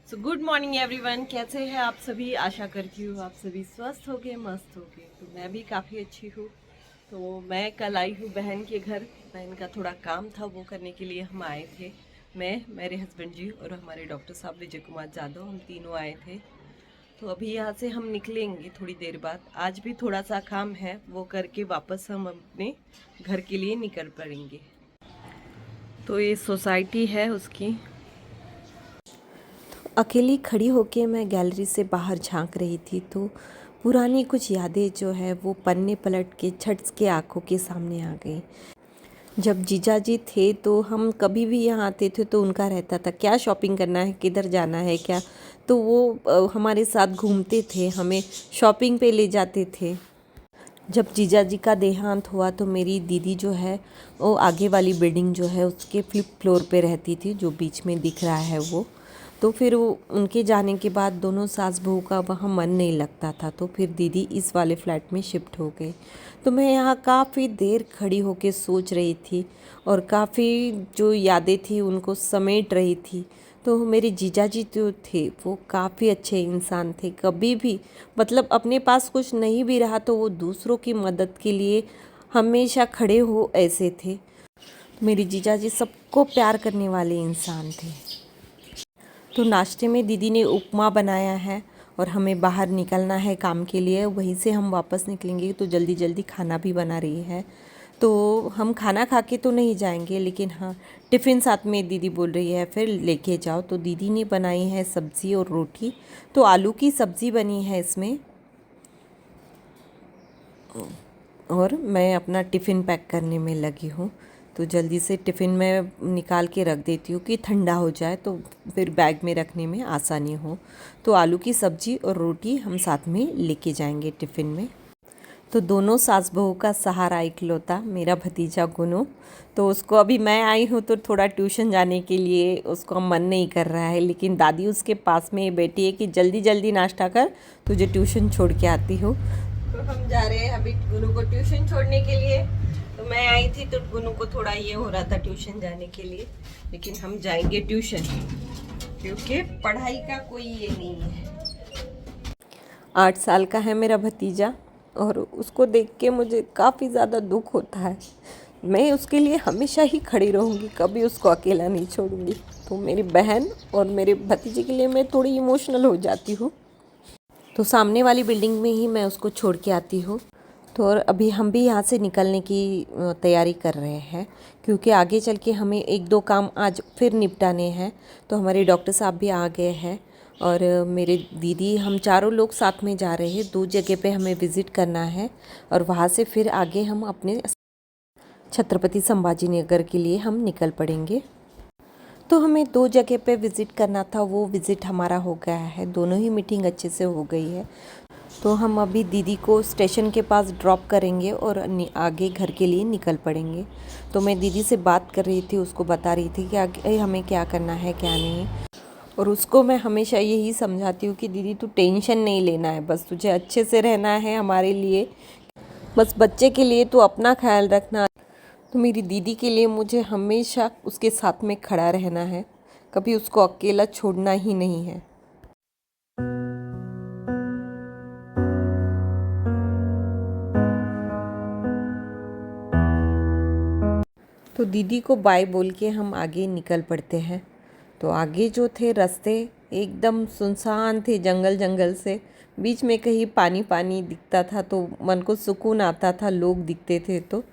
So good morning everyone, कैसे हैं आप सभी। आशा करती हूँ आप सभी स्वस्थ होगे, मस्त होगे। तो मैं भी काफ़ी अच्छी हूँ। तो मैं कल आई हूँ बहन के घर। बहन का थोड़ा काम था, वो करने के लिए हम आए थे। मैं, मेरे हस्बैंड जी और हमारे डॉक्टर साहब विजय कुमार जादव, हम तीनों आए थे। तो अभी यहाँ से हम निकलेंगे थोड़ी देर बाद। आज भी थोड़ा सा काम है, वो करके वापस हम अपने घर के लिए निकल पड़ेंगे। तो ये सोसाइटी है उसकी। अकेली खड़ी होके मैं गैलरी से बाहर झांक रही थी तो पुरानी कुछ यादें जो है वो पन्ने पलट के झट के आंखों के सामने आ गई। जब जीजाजी थे तो हम कभी भी यहाँ आते थे तो उनका रहता था क्या शॉपिंग करना है, किधर जाना है क्या। तो वो हमारे साथ घूमते थे, हमें शॉपिंग पे ले जाते थे। जब जीजाजी का देहांत हुआ तो मेरी दीदी जो है वो आगे वाली बिल्डिंग जो है उसके फ्लिप फ्लोर पे रहती थी, जो बीच में दिख रहा है वो। तो फिर वो उनके जाने के बाद दोनों सास बहू का वहाँ मन नहीं लगता था, तो फिर दीदी इस वाले फ्लैट में शिफ्ट हो गई। तो मैं यहाँ काफ़ी देर खड़ी होके सोच रही थी और काफ़ी जो यादें थी उनको समेट रही थी। तो मेरे जीजाजी जो थे वो काफ़ी अच्छे इंसान थे। कभी भी मतलब अपने पास कुछ नहीं भी रहा तो वो दूसरों की मदद के लिए हमेशा खड़े हो ऐसे थे। मेरे जीजाजी सबको प्यार करने वाले इंसान थे। तो नाश्ते में दीदी ने उपमा बनाया है और हमें बाहर निकलना है काम के लिए, वहीं से हम वापस निकलेंगे। तो जल्दी जल्दी खाना भी बना रही है। तो हम खाना खा के तो नहीं जाएंगे, लेकिन हाँ टिफ़िन साथ में दीदी बोल रही है फिर लेके जाओ। तो दीदी ने बनाई है सब्ज़ी और रोटी। तो आलू की सब्ज़ी बनी है इसमें, और मैं अपना टिफ़िन पैक करने में लगी हूँ। तो जल्दी से टिफ़िन में निकाल के रख देती हूँ कि ठंडा हो जाए तो फिर बैग में रखने में आसानी हो। तो आलू की सब्ज़ी और रोटी हम साथ में लेके जाएंगे टिफ़िन में। तो दोनों सास बहू का सहारा इकलौता मेरा भतीजा गुनू। तो उसको अभी मैं आई हूँ तो थोड़ा ट्यूशन जाने के लिए उसको मन नहीं कर रहा है, लेकिन दादी उसके पास में बैठी है कि जल्दी जल्दी नाश्ता कर, तुझे ट्यूशन छोड़ के आती हूँ। तो हम जा रहे हैं अभी गुनू को ट्यूशन छोड़ने के लिए। तो मैं आई थी तो गुनू को थोड़ा ये हो रहा था ट्यूशन जाने के लिए, लेकिन हम जाएंगे ट्यूशन क्योंकि पढ़ाई का कोई ये नहीं है। 8 साल का है मेरा भतीजा और उसको देख के मुझे काफ़ी ज़्यादा दुख होता है। मैं उसके लिए हमेशा ही खड़ी रहूँगी, कभी उसको अकेला नहीं छोड़ूंगी। तो मेरी बहन और मेरे भतीजे के लिए मैं थोड़ी इमोशनल हो जाती हूँ। तो सामने वाली बिल्डिंग में ही मैं उसको छोड़ के आती हूँ। तो और अभी हम भी यहाँ से निकलने की तैयारी कर रहे हैं, क्योंकि आगे चल के हमें एक दो काम आज फिर निपटाने हैं। तो हमारे डॉक्टर साहब भी आ गए हैं और मेरे दीदी, हम चारों लोग साथ में जा रहे हैं। 2 जगह पे हमें विज़िट करना है और वहाँ से फिर आगे हम अपने छत्रपति संभाजी नगर के लिए हम निकल पड़ेंगे। तो हमें 2 जगह पे विज़िट करना था, वो विज़िट हमारा हो गया है। दोनों ही मीटिंग अच्छे से हो गई है। तो हम अभी दीदी को स्टेशन के पास ड्रॉप करेंगे और आगे घर के लिए निकल पड़ेंगे। तो मैं दीदी से बात कर रही थी, उसको बता रही थी कि आगे हमें क्या करना है क्या नहीं। और उसको मैं हमेशा यही समझाती हूँ कि दीदी तू टेंशन नहीं लेना है, बस तुझे अच्छे से रहना है हमारे लिए, बस बच्चे के लिए तू अपना ख्याल रखना। तो मेरी दीदी के लिए मुझे हमेशा उसके साथ में खड़ा रहना है, कभी उसको अकेला छोड़ना ही नहीं है। तो दीदी को बाय बोल के हम आगे निकल पड़ते हैं। तो आगे जो थे रास्ते एकदम सुनसान थे, जंगल जंगल से। बीच में कहीं पानी पानी दिखता था तो मन को सुकून आता था, लोग दिखते थे तो।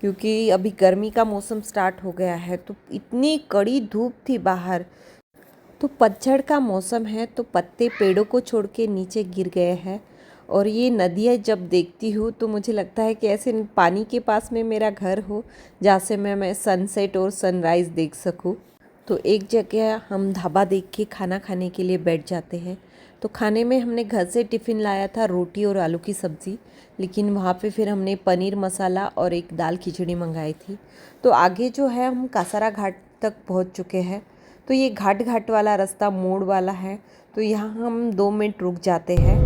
क्योंकि अभी गर्मी का मौसम स्टार्ट हो गया है तो इतनी कड़ी धूप थी बाहर। तो पतझड़ का मौसम है तो पत्ते पेड़ों को छोड़ के नीचे गिर गए हैं। और ये नदियाँ जब देखती हूँ तो मुझे लगता है कि ऐसे पानी के पास में मेरा घर हो, जहाँ से मैं सनसेट और सनराइज़ देख सकूँ। तो एक जगह हम ढाबा देख के खाना खाने के लिए बैठ जाते हैं। तो खाने में हमने घर से टिफ़िन लाया था, रोटी और आलू की सब्ज़ी, लेकिन वहाँ पे फिर हमने पनीर मसाला और एक दाल खिचड़ी मंगाई थी। तो आगे जो है हम कासारा घाट तक पहुँच चुके हैं। तो ये घाट घाट वाला रास्ता मोड़ वाला है, तो यहाँ हम 2 मिनट रुक जाते हैं।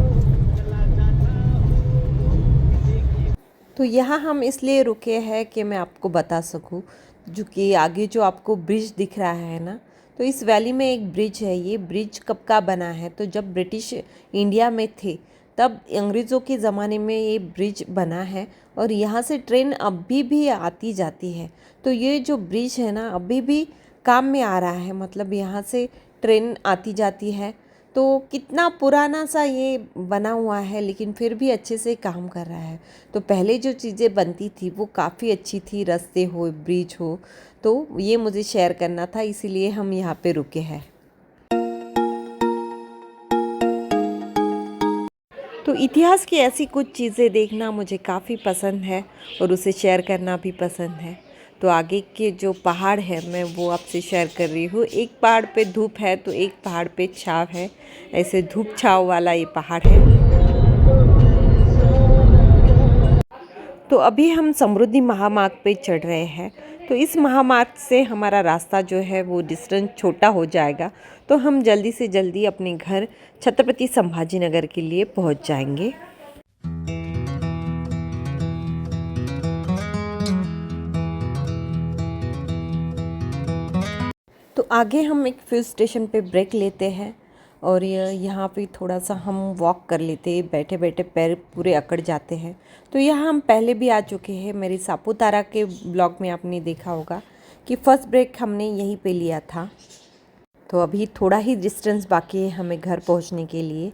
तो यहाँ हम इसलिए रुके हैं कि मैं आपको बता सकूँ, जो कि आगे जो आपको ब्रिज दिख रहा है ना, तो इस वैली में एक ब्रिज है। ये ब्रिज कब का बना है, तो जब ब्रिटिश इंडिया में थे तब अंग्रेज़ों के ज़माने में ये ब्रिज बना है और यहाँ से ट्रेन अभी भी आती जाती है। तो ये जो ब्रिज है ना अभी भी काम में आ रहा है, मतलब यहाँ से ट्रेन आती जाती है। तो कितना पुराना सा ये बना हुआ है लेकिन फिर भी अच्छे से काम कर रहा है। तो पहले जो चीज़ें बनती थी वो काफ़ी अच्छी थी, रास्ते हो, ब्रिज हो। तो ये मुझे शेयर करना था, इसीलिए हम यहाँ पे रुके हैं। तो इतिहास की ऐसी कुछ चीज़ें देखना मुझे काफ़ी पसंद है और उसे शेयर करना भी पसंद है। तो आगे के जो पहाड़ है मैं वो आपसे शेयर कर रही हूँ। एक पहाड़ पे धूप है तो एक पहाड़ पे छाँव है, ऐसे धूप छाँव वाला ये पहाड़ है। तो अभी हम समृद्धि महामार्ग पे चढ़ रहे हैं। तो इस महामार्ग से हमारा रास्ता जो है वो डिस्टेंस छोटा हो जाएगा, तो हम जल्दी से जल्दी अपने घर छत्रपति संभाजी नगर के लिए पहुंच जाएंगे। तो आगे हम एक फ्यूल स्टेशन पे ब्रेक लेते हैं और यहाँ पे थोड़ा सा हम वॉक कर लेते हैं। बैठे बैठे पैर पूरे अकड़ जाते हैं। तो यहाँ हम पहले भी आ चुके हैं। मेरी सापुतारा के ब्लॉग में आपने देखा होगा कि फ़र्स्ट ब्रेक हमने यहीं पे लिया था। तो अभी थोड़ा ही डिस्टेंस बाकी है हमें घर पहुँचने के लिए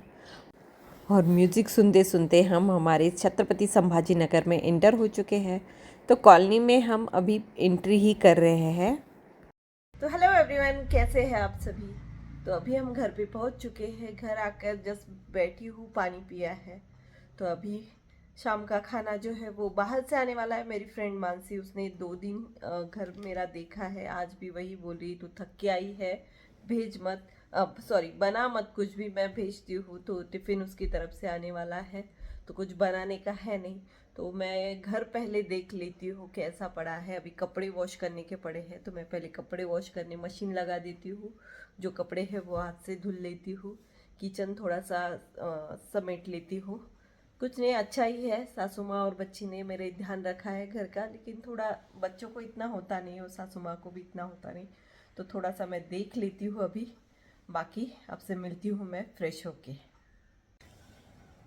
और म्यूज़िक सुनते सुनते हम हमारे छत्रपति संभाजी नगर में एंटर हो चुके हैं। तो कॉलोनी में हम अभी एंट्री ही कर रहे हैं। तो हेलो एवरीवन, कैसे हैं आप सभी। तो अभी हम घर पे पहुंच चुके हैं। घर आकर जस्ट बैठी हूँ, पानी पिया है। तो अभी शाम का खाना जो है वो बाहर से आने वाला है। मेरी फ्रेंड मानसी, उसने 2 दिन घर मेरा देखा है। आज भी वही बोल रही, तू थक के आई है, भेज मत, अब सॉरी बना मत कुछ भी, मैं भेजती हूँ। तो टिफ़िन उसकी तरफ से आने वाला है, तो कुछ बनाने का है नहीं। तो मैं घर पहले देख लेती हूँ कैसा पड़ा है। अभी कपड़े वॉश करने के पड़े हैं, तो मैं पहले कपड़े वॉश करने मशीन लगा देती हूँ। जो कपड़े हैं वो हाथ से धुल लेती हूँ। किचन थोड़ा सा समेट लेती हूँ। कुछ नहीं, अच्छा ही है। सासू माँ और बच्ची ने मेरे ध्यान रखा है घर का, लेकिन थोड़ा बच्चों को इतना होता नहीं और सासू माँ को भी इतना होता नहीं। तो थोड़ा सा मैं देख लेती हूँ अभी। बाकी आपसे मिलती हूँ मैं फ्रेश होके।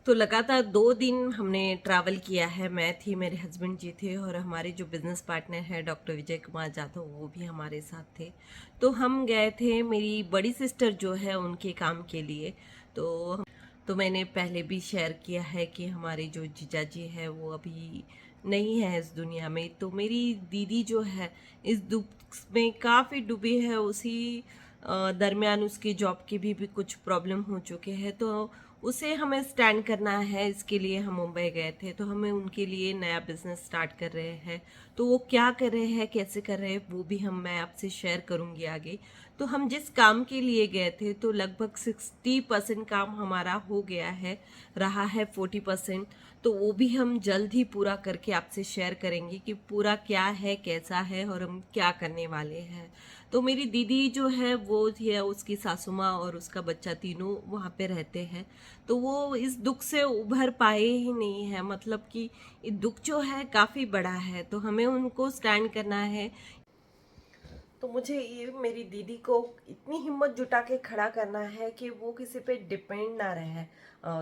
तो लगातार 2 दिन हमने ट्रैवल किया है। मैं थी, मेरे हस्बैंड जी थे और हमारे जो बिजनेस पार्टनर है डॉक्टर विजय कुमार जाधव, वो भी हमारे साथ थे। तो हम गए थे मेरी बड़ी सिस्टर जो है उनके काम के लिए। तो मैंने पहले भी शेयर किया है कि हमारे जो जीजा जी है वो अभी नहीं है इस दुनिया में। तो मेरी दीदी जो है इस दुख में काफ़ी डूबी है। उसी दरमियान उसकी जॉब की भी कुछ प्रॉब्लम हो चुके हैं। तो उसे हमें स्टैंड करना है, इसके लिए हम मुंबई गए थे। तो हमें उनके लिए नया बिजनेस स्टार्ट कर रहे हैं। तो वो क्या कर रहे हैं, कैसे कर रहे हैं, वो भी मैं आपसे शेयर करूंगी आगे। तो हम जिस काम के लिए गए थे तो लगभग 60% काम हमारा हो गया है, रहा है 40%। तो वो भी हम जल्द ही पूरा करके आपसे शेयर करेंगे कि पूरा क्या है, कैसा है और हम क्या करने वाले हैं। तो मेरी दीदी जो है वो थी, उसकी सासू माँ और उसका बच्चा तीनों वहाँ पे रहते हैं। तो वो इस दुख से उभर पाए ही नहीं है, मतलब कि ये दुख जो है काफ़ी बड़ा है। तो हमें उनको स्टैंड करना है। तो मुझे ये मेरी दीदी को इतनी हिम्मत जुटा के खड़ा करना है कि वो किसी पे डिपेंड ना रहे।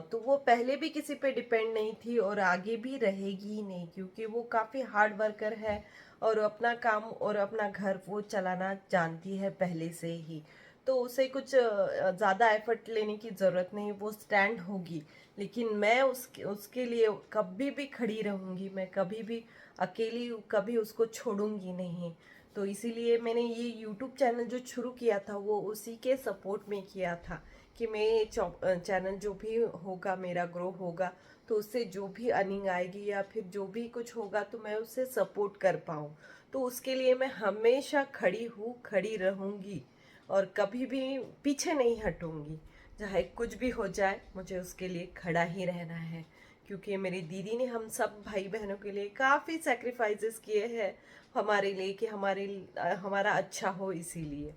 तो वो पहले भी किसी पे डिपेंड नहीं थी और आगे भी रहेगी ही नहीं, क्योंकि वो काफ़ी हार्ड वर्कर है और अपना काम और अपना घर वो चलाना जानती है पहले से ही। तो उसे कुछ ज़्यादा एफर्ट लेने की ज़रूरत नहीं, वो स्टैंड होगी। लेकिन मैं उसके उसके लिए कभी भी खड़ी रहूँगी। मैं कभी भी अकेली कभी उसको छोड़ूंगी नहीं। तो इसीलिए मैंने ये यूट्यूब चैनल जो शुरू किया था वो उसी के सपोर्ट में किया था कि मैं चैनल जो भी होगा मेरा ग्रो होगा, तो उससे जो भी अर्निंग आएगी या फिर जो भी कुछ होगा तो मैं उससे सपोर्ट कर पाऊँ। तो उसके लिए मैं हमेशा खड़ी हूँ, खड़ी रहूँगी और कभी भी पीछे नहीं हटूँगी। चाहे कुछ भी हो जाए, मुझे उसके लिए खड़ा ही रहना है, क्योंकि मेरी दीदी ने हम सब भाई बहनों के लिए काफ़ी सेक्रीफाइसेस किए हैं हमारे लिए कि हमारा अच्छा हो। इसीलिए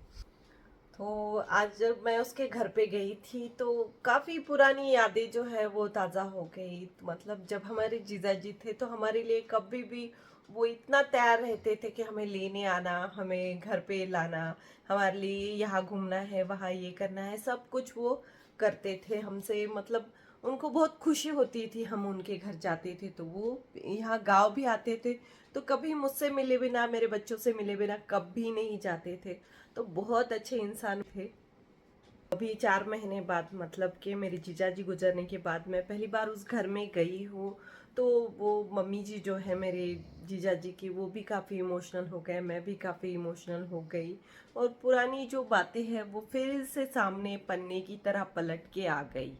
तो आज जब मैं उसके घर पे गई थी तो काफ़ी पुरानी यादें जो है वो ताज़ा हो गई। मतलब जब हमारे जीजा जी थे तो हमारे लिए कभी भी वो इतना तैयार रहते थे कि हमें लेने आना, हमें घर पे लाना, हमारे लिए यहाँ घूमना है, वहाँ ये करना है, सब कुछ वो करते थे हमसे। मतलब उनको बहुत खुशी होती थी हम उनके घर जाते थे तो। वो यहाँ गांव भी आते थे तो कभी मुझसे मिले बिना, मेरे बच्चों से मिले बिना कभी नहीं जाते थे। तो बहुत अच्छे इंसान थे। अभी 4 महीने बाद, मतलब कि मेरे जीजा जी गुजरने के बाद मैं पहली बार उस घर में गई हूँ। तो वो मम्मी जी जो है मेरे जीजा जी की, वो भी काफ़ी इमोशनल हो गए, मैं भी काफ़ी इमोशनल हो गई। और पुरानी जो बातें हैं वो फिर से सामने पन्ने की तरह पलट के आ गई।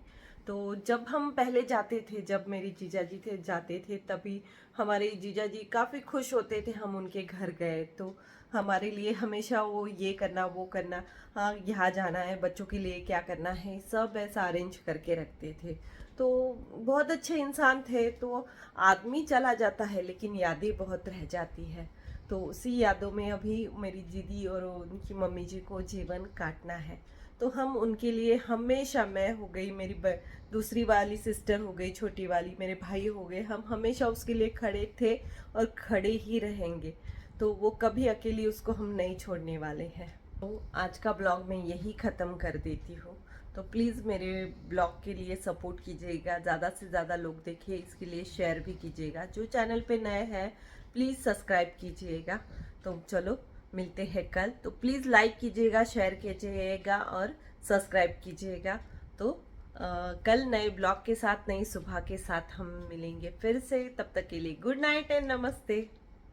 तो जब हम पहले जाते थे, जब मेरे जीजा जी थे जाते थे, तभी हमारे जीजा जी काफ़ी खुश होते थे हम उनके घर गए तो। हमारे लिए हमेशा वो ये करना वो करना, हाँ यहाँ जाना है, बच्चों के लिए क्या करना है, सब ऐसा अरेंज करके रखते थे। तो बहुत अच्छे इंसान थे। तो आदमी चला जाता है लेकिन यादें बहुत रह जाती है। तो उसी यादों में अभी मेरी दीदी और उनकी मम्मी जी को जीवन काटना है। तो हम उनके लिए हमेशा, मैं हो गई, मेरी दूसरी वाली सिस्टर हो गई, छोटी वाली, मेरे भाई हो गए, हम हमेशा उसके लिए खड़े थे और खड़े ही रहेंगे। तो वो कभी अकेली उसको हम नहीं छोड़ने वाले हैं। तो आज का ब्लॉग मैं यही ख़त्म कर देती हूँ। तो प्लीज़ मेरे ब्लॉग के लिए सपोर्ट कीजिएगा, ज़्यादा से ज़्यादा लोग देखिए, इसके लिए शेयर भी कीजिएगा। जो चैनल पे नए हैं प्लीज़ सब्सक्राइब कीजिएगा। तो चलो मिलते हैं कल। तो प्लीज़ लाइक कीजिएगा, शेयर कीजिएगा और सब्सक्राइब कीजिएगा। तो कल नए ब्लॉग के साथ, नई सुबह के साथ हम मिलेंगे फिर से। तब तक के लिए गुड नाइट एंड नमस्ते।